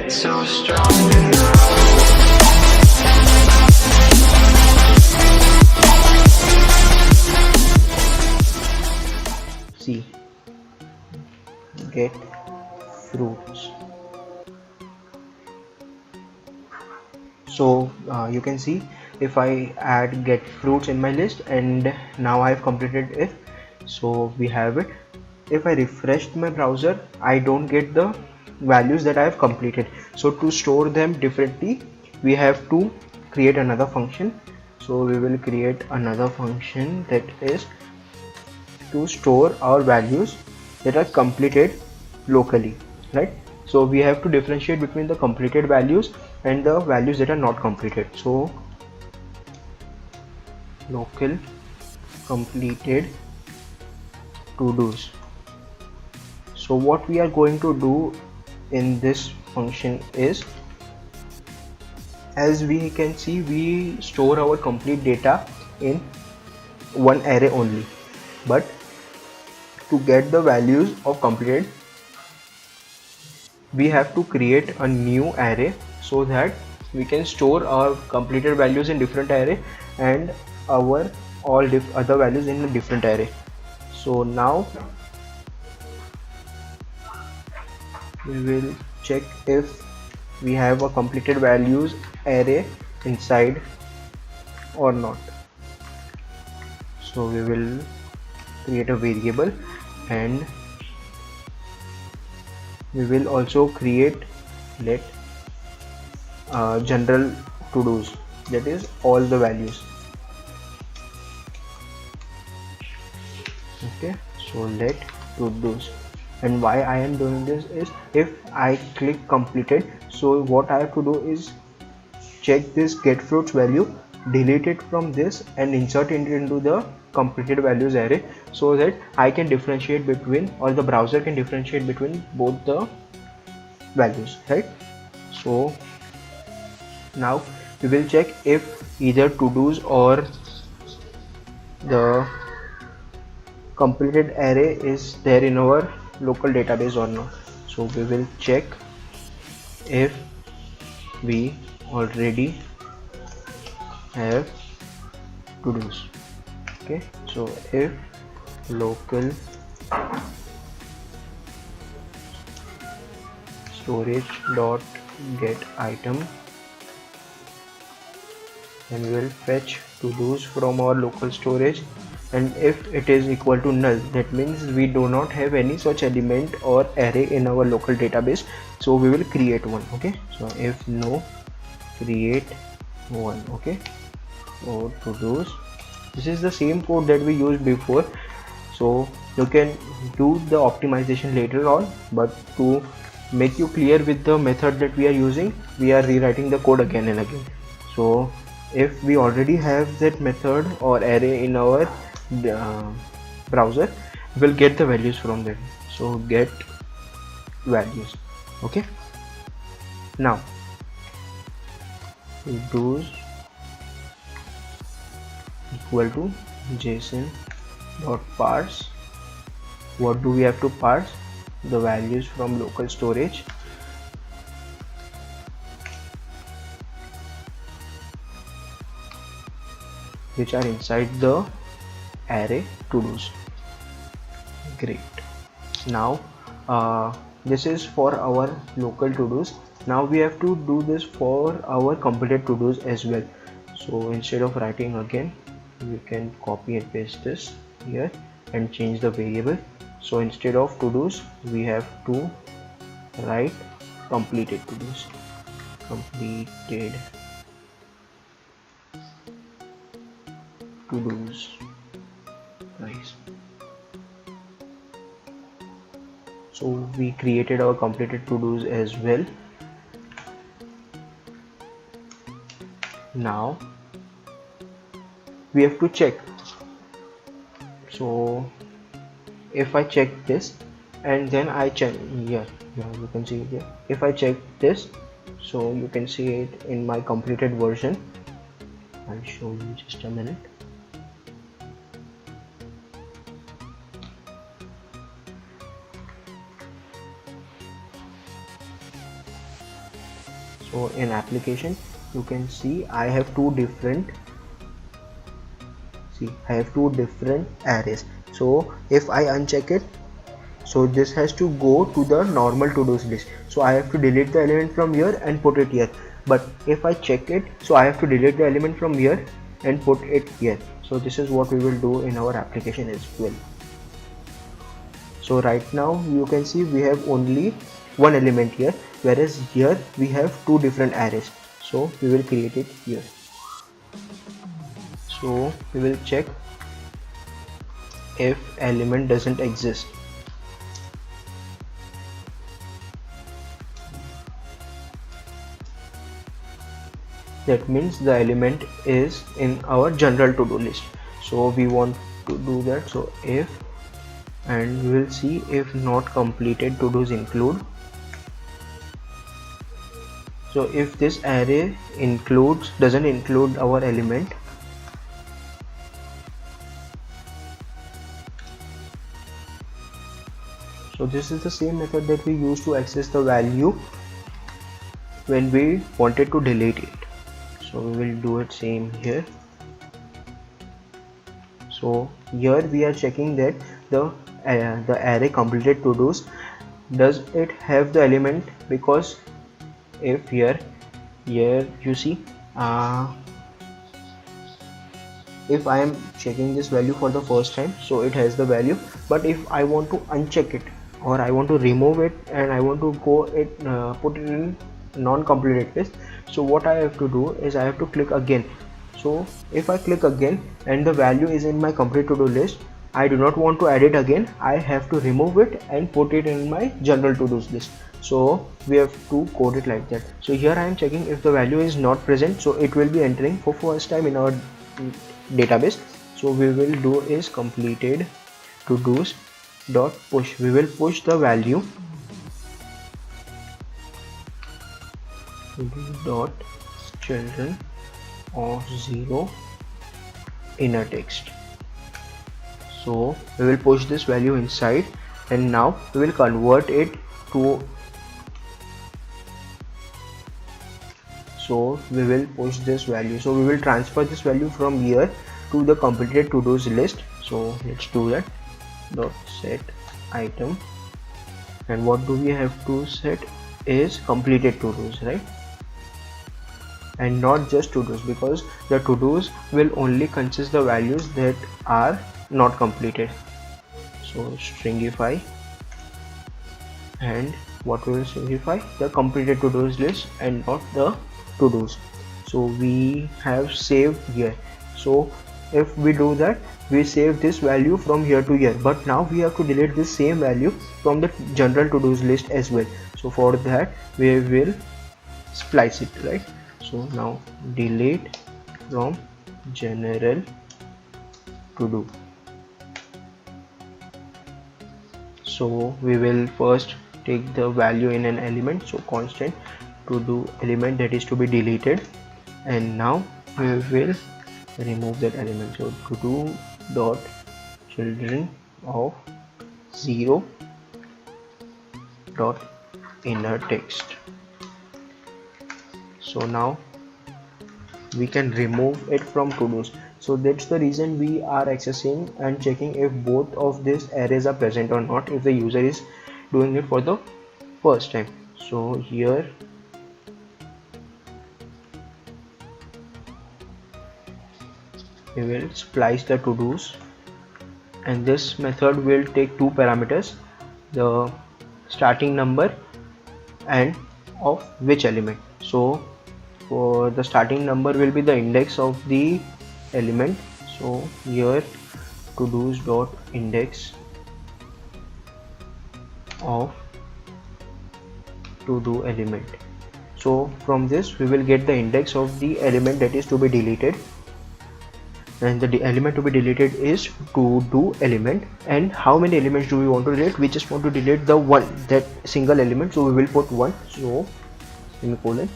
get so strong. See, get fruits. So you can see if I add get fruits in my list, and now I have completed it, so we have it. If I refresh my browser, I don't get the values that I have completed. So to store them differently, we have to create another function. So we will create another function that is to store our values that are completed locally, right? So we have to differentiate between the completed values and the values that are not completed. So local completed to-dos. So what we are going to do in this function is, as we can see, we store our complete data in one array only, but to get the values of completed, we have to create a new array so that we can store our completed values in different array and our all other values in a different array. So now we will check if we have a completed values array inside or not. So we will create a variable, and we will also create let general to-dos, that is all the values. Okay, so let to-dos. And why I am doing this is, if I click completed, so what I have to do is check this get fruits value, delete it from this and insert it into the completed values array, so that I can differentiate between, or the browser can differentiate between both the values, right? So now we will check if either to-dos or the completed array is there in our local database or not. So we will check if we already have to-dos. Okay, so if local storage dot get item, and we will fetch to-dos from our local storage, and if it is equal to null, that means we do not have any such element or array in our local database, so we will create one. Okay, so if no, create one. Okay, so to-dos, this is the same code that we used before, so you can do the optimization later on, but to make you clear with the method that we are using, we are rewriting the code again and again. So if we already have that method or array in our browser, we'll get the values from there. So get values. Okay, now to-dos equal to json dot parse. What do we have to parse? The values from local storage, which are inside the array to-dos. Great. Now this is for our local to-dos. Now we have to do this for our completed to-dos as well. So instead of writing again, we can copy and paste this here and change the variable. So instead of to-dos, we have to write completed to-dos. Completed to-dos. Nice. So we created our completed to-dos as well. Now we have to check. So if I check this and then I check here, you can see it here. If I check this, so you can see it in my completed version. I'll show you just a minute. So in application you can see I have two different arrays. So if I uncheck it, so this has to go to the normal to-dos list, so I have to delete the element from here and put it here. But if I check it, so I have to delete the element from here and put it here. So this is what we will do in our application as well. So right now you can see we have only one element here, whereas here we have two different arrays. So we will create it here. So we will check if element doesn't exist. That means the element is in our general to-do list. So we want to do that. So if, and we will see if not completed to-dos include. So if this array doesn't include our element, so this is the same method that we use to access the value when we wanted to delete it. So we will do it same here. So here we are checking that the array completed to do's, does it have the element, because if here you see if I am checking this value for the first time, so it has the value. But if I want to uncheck it or I want to remove it and I want to put it in non-completed list, so what I have to do is I have to click again. So if I click again and the value is in my complete to-do list, I do not want to add it again, I have to remove it and put it in my general to-dos list. So we have to code it like that. So here I am checking if the value is not present, so it will be entering for first time in our database. So we will do is completed to do's dot push. We will push the value dot children of 0 inner text. So we will push this value inside, and now we will convert it to, so we will push this value, so we will transfer this value from here to the completed to-dos list. So let's do that. Dot set item, and what do we have to set is completed to-dos, right? And not just to-dos, because the to-dos will only consist the values that are not completed. So stringify, and what will stringify? The completed to-dos list and not the to-dos. So we have saved here. So if we do that, we save this value from here to here, but now we have to delete this same value from the general to-dos list as well. So for that we will splice it, right? So now delete from general to do. So we will first take the value in an element, so constant to do element that is to be deleted, and now we will remove that element. So to do dot children of 0 dot inner text. So now we can remove it from to-dos. So that's the reason we are accessing and checking if both of these arrays are present or not, if the user is doing it for the first time. So here we will splice the to-dos, and this method will take two parameters, the starting number and of which element. So for the starting number will be the index of the element. So here to do's dot index of to do element. So from this we will get the index of the element that is to be deleted, and the element to be deleted is to do element. And how many elements do we want to delete? We just want to delete the one, that single element, so we will put 1, so semicolon,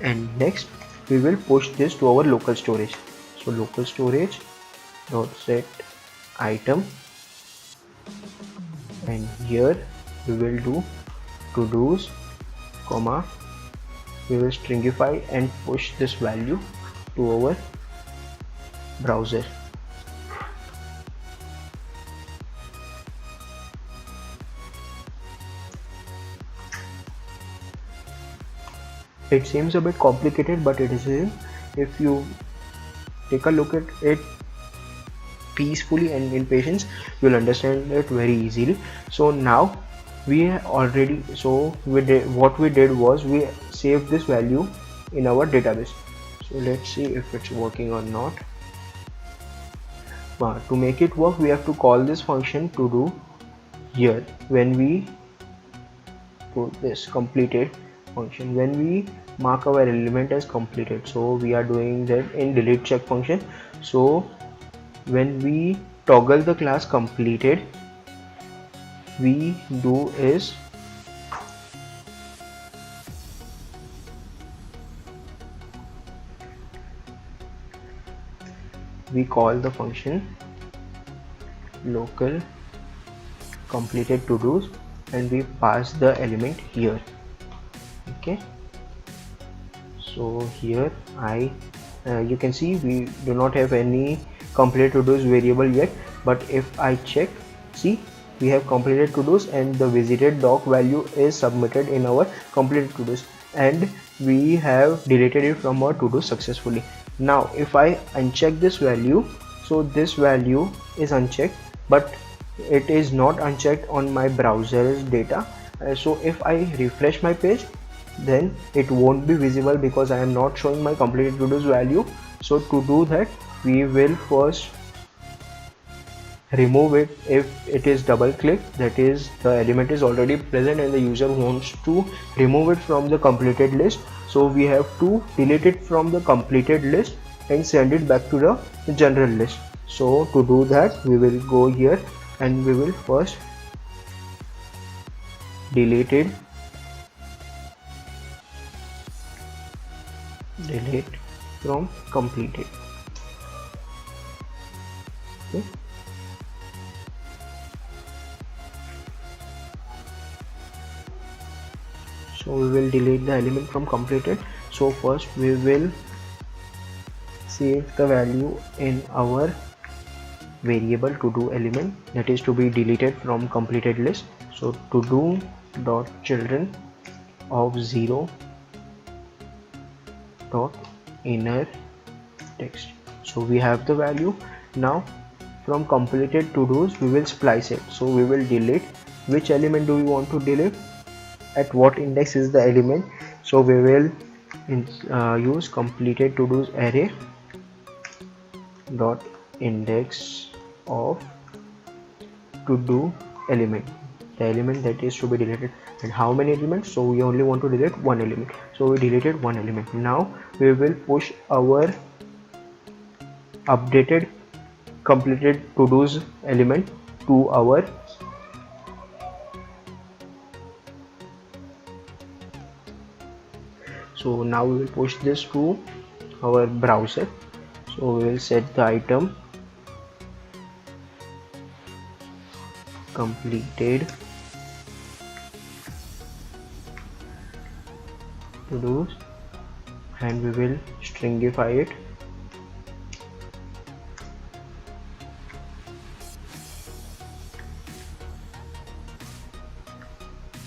and next we will push this to our local storage. So local storage dot set item, and here we will do to do's comma we will stringify and push this value to our browser. It seems a bit complicated, but it isn't. If you take a look at it peacefully and in patience, you'll understand it very easily. So now we already, so we did, what we did was we saved this value in our database. So let's see if it's working or not. But to make it work, we have to call this function to do here when we put this completed function, when we mark our element as completed. So we are doing that in delete check function. So when we toggle the class completed, we do is we call the function local completed to do's and we pass the element here. Okay, so here you can see we do not have any completed to do's variable yet, but if I check, see we have completed to do's and the visited doc value is submitted in our completed to do's, and we have deleted it from our to do successfully. Now if I uncheck this value, so this value is unchecked, but it is not unchecked on my browser's data. So if I refresh my page, then it won't be visible because I am not showing my completed to do's value. So to do that, we will first remove it. If it is double click, that is the element is already present and the user wants to remove it from the completed list, so we have to delete it from the completed list and send it back to the general list. So to do that, we will go here and we will first delete from completed. Okay. So we will delete the element from completed. So first we will save the value in our variable to do element that is to be deleted from completed list. So to do dot children of 0 dot inner text. So we have the value. Now from completed to do's we will splice it. So we will delete which element do we want to delete, at what index is the element. So we will use completed to do's array dot index of to do element, the element that is to be deleted. And how many elements? So we only want to delete one element, so we deleted one element. Now we will push our updated completed to do's element to our so now we will push this to our browser. So we will set the item completed to do's and we will stringify it.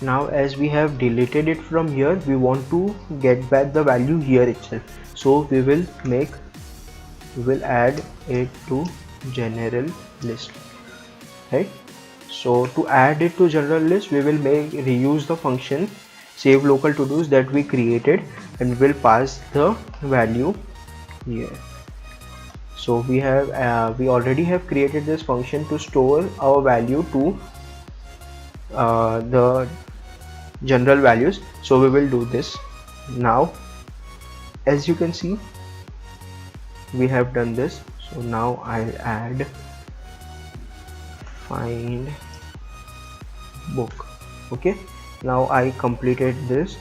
Now as we have deleted it from here, we want to get back the value here itself. So we will add it to general list, right? So to add it to general list, we will reuse the function save local to do's that we created and will pass the value here. So we already have created this function to store our value to the general values. So we will do this now. As you can see, we have done this. So now I'll add find book. Okay, now I completed this,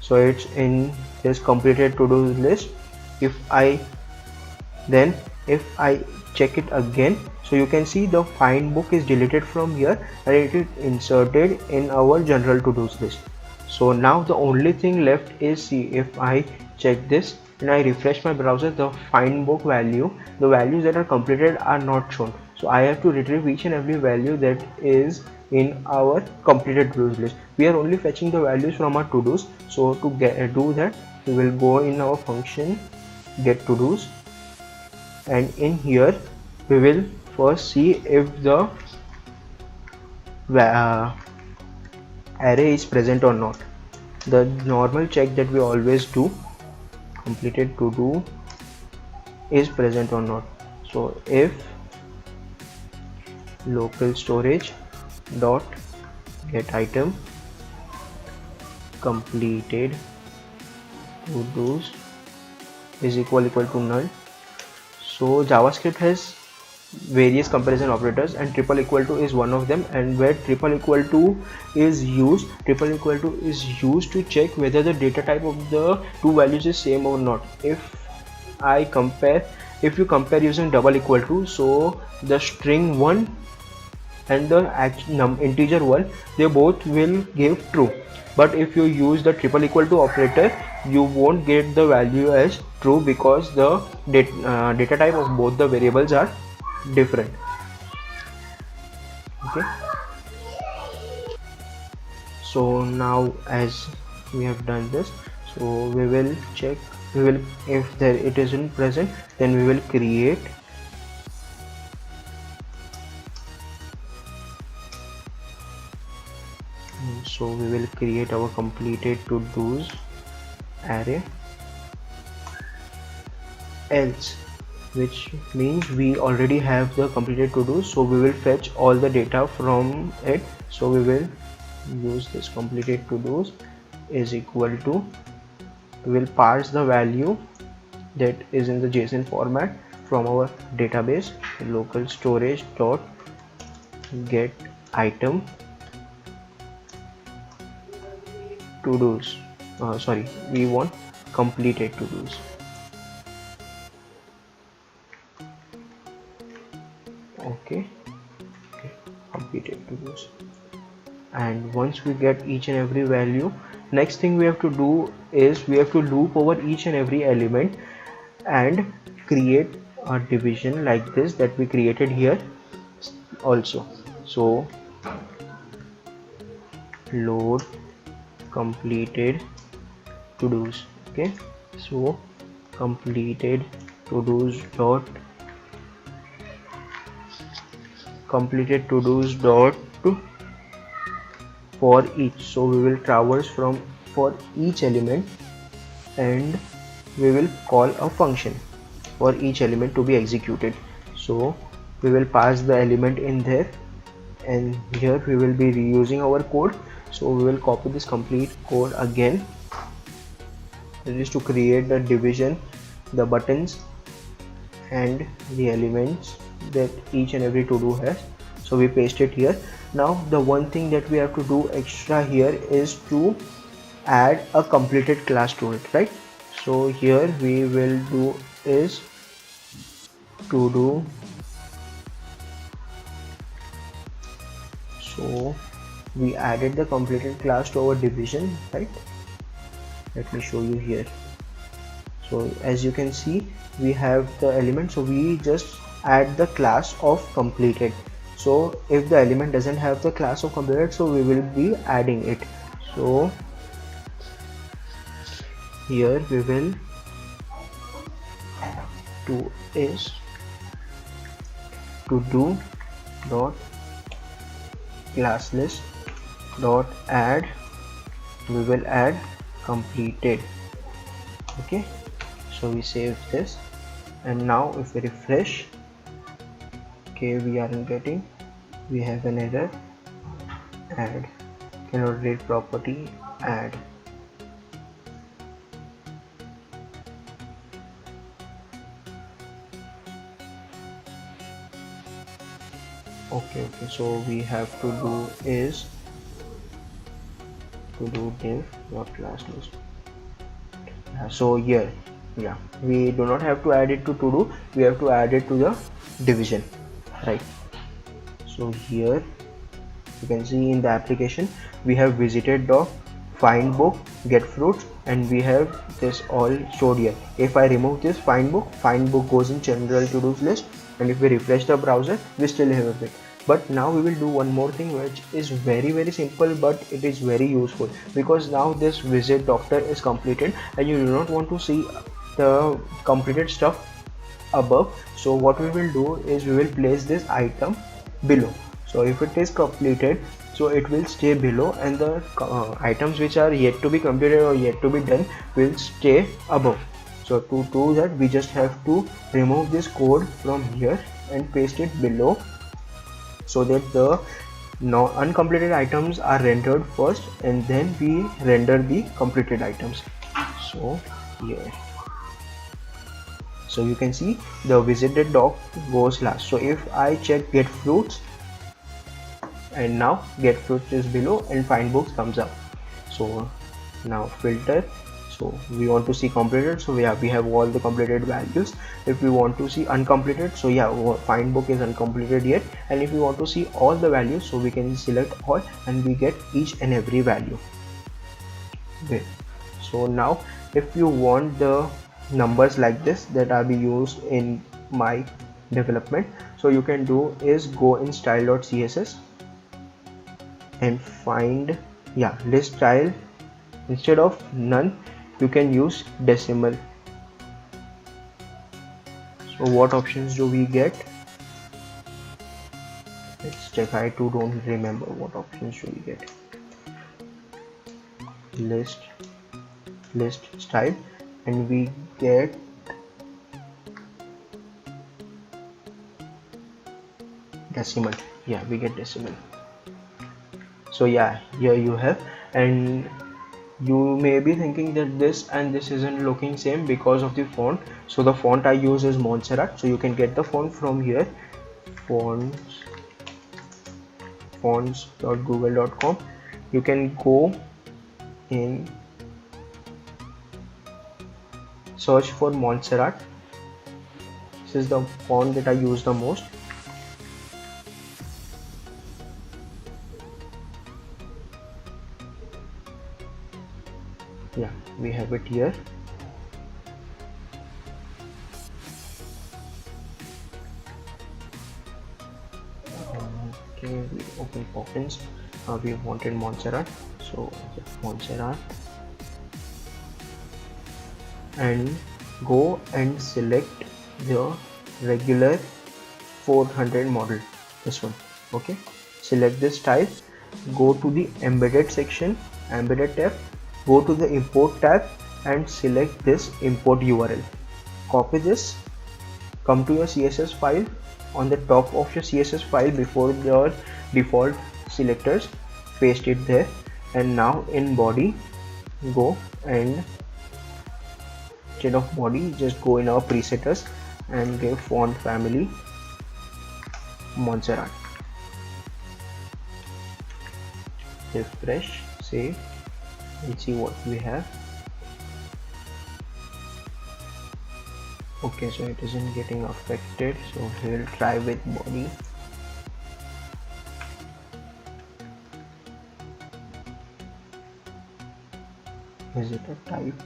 so it's in this completed to do list. If I check it again, so you can see the find book is deleted from here and it is inserted in our general to do's list. So now the only thing left is, see, if I check this and I refresh my browser, the find book value, the values that are completed are not shown. So I have to retrieve each and every value that is in our completed to-dos list. We are only fetching the values from our to-dos. So to do that, we will go in our function get to-dos, and in here we will first see if the array is present or not. The normal check that we always do, completed to do is present or not. So if local storage dot get item completed to do's is equal to null. So JavaScript has various comparison operators, and triple equal to is one of them, and where triple equal to is used to check whether the data type of the two values is same or not. If you compare using double equal to, so the string 1 and the integer 1, they both will give true, but if you use the triple equal to operator, you won't get the value as true because the data type of both the variables are different. Okay, so now as we have done this, so we will check, if there it isn't present, then we will create our completed to do's array, else, which means we already have the completed to do, so we will fetch all the data from it. So we will use this completed to do's is equal to, we will parse the value that is in the JSON format from our database, local storage dot get item to do's, we want completed to do's. Okay, completed to do's. And once we get each and every value, next thing we have to do is we have to loop over each and every element and create a division like this that we created here also. So load completed to do's. Okay, so completed to do's dot for each. So we will traverse from for each element, and we will call a function for each element to be executed. So we will pass the element in there, and here we will be reusing our code. So we will copy this complete code again. This is to create the division, the buttons and the elements that each and every to do has. So we paste it here. Now the one thing that we have to do extra here is to add a completed class to it, right? So here we will do is to do, so we added the completed class to our division, right? Let me show you here. So as you can see, we have the element, so we just add the class of completed. So if the element doesn't have the class of completed, so we will be adding it. So here we will do is to do dot class list dot add, we will add completed. Okay, so we save this, and now if we refresh, okay, we aren't getting, we have an error, add cannot read property add. Okay, so we have to do is to do div dot class list. So here, yeah, we do not have to add it to do, we have to add it to the division, right? So here you can see in the application we have visited dot find book, get fruits, and we have this all stored here. If I remove this find book goes in general to-dos list, and if we refresh the browser, we still have it. But now we will do one more thing, which is very simple, but it is very useful, because now this visit doctor is completed and you do not want to see the completed stuff above. So what we will do is we will place this item below. So if it is completed, so it will stay below, and the items which are yet to be completed or yet to be done will stay above. So to do that, we just have to remove this code from here and paste it below, so that the uncompleted items are rendered first and then we render the completed items. So here, so you can see the visited dog goes last. So if I check get fruits, and now get fruits is below and find books comes up. So now filter, so we want to see completed, so yeah, we have all the completed values. If we want to see uncompleted, so yeah, find book is uncompleted yet, and if we want to see all the values, so we can select all and we get each and every value. Okay, so now if you want the numbers like this that are be used in my development, so you can do is go in style.css and find, yeah, list style. Instead of none, you can use decimal. So what options do we get? Let's check. I too don't remember what options do we get. List style, and we get decimal. Yeah, we get decimal. So yeah, here you have, and you may be thinking that this and this isn't looking same because of the font. So the font I use is Montserrat, so you can get the font from here, fonts.google.com. you can go in search for Montserrat. This is the font that I use the most. Yeah, we have it here. Okay, we open Poppins. We wanted Montserrat, so yeah, Montserrat, and go and select the regular 400 model, this one. Okay, select this type, go to the embedded section, embedded tab, go to the import tab and select this import URL. Copy this, come to your CSS file, on the top of your CSS file before your default selectors, paste it there, and now in body, go and instead of body, just go in our presetters and give font family Montserrat. Refresh, save, and see what we have. Okay, so it isn't getting affected, so we'll try with body. Is it a type?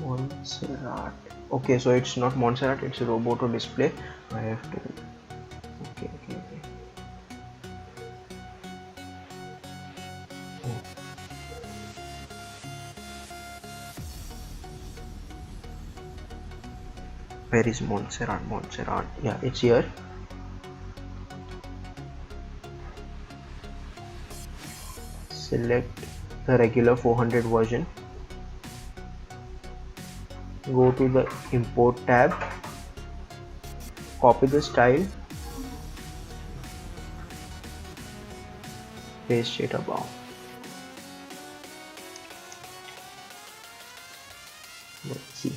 Montserrat. Okay, so it's not Montserrat, it's a Roboto display. I have to. Okay. Oh. Where is Montserrat? Yeah, it's here. Select the regular 400 version, go to the import tab, copy the style, paste it above. Let's see.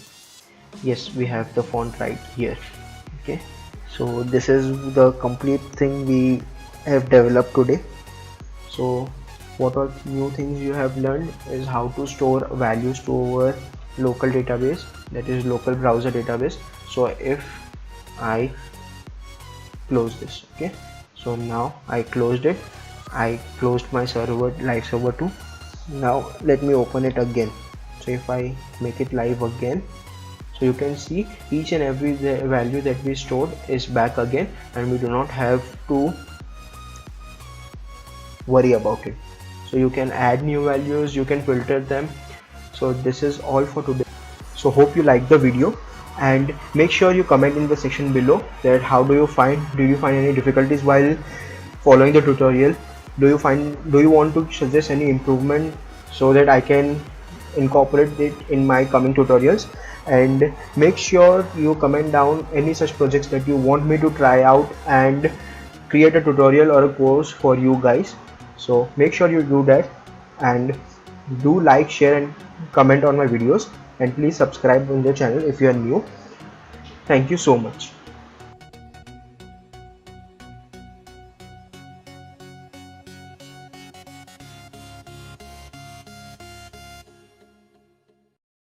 Yes, we have the font right here. Okay, so this is the complete thing we have developed today. So what are new things you have learned is how to store values to our local database, that is local browser database. So if I close this, okay, so now I closed it, I closed my server, live server 2, Now let me open it again. So if I make it live again, so you can see each and every value that we stored is back again, and we do not have to worry about it. So you can add new values, you can filter them. So this is all for today. So hope you like the video, and make sure you comment in the section below that how do you find any difficulties while following the tutorial. Do you want to suggest any improvement so that I can incorporate it in my coming tutorials? And make sure you comment down any such projects that you want me to try out and create a tutorial or a course for you guys. So make sure you do that, and do like, share and comment on my videos, and please subscribe on the channel if you are new. Thank you so much.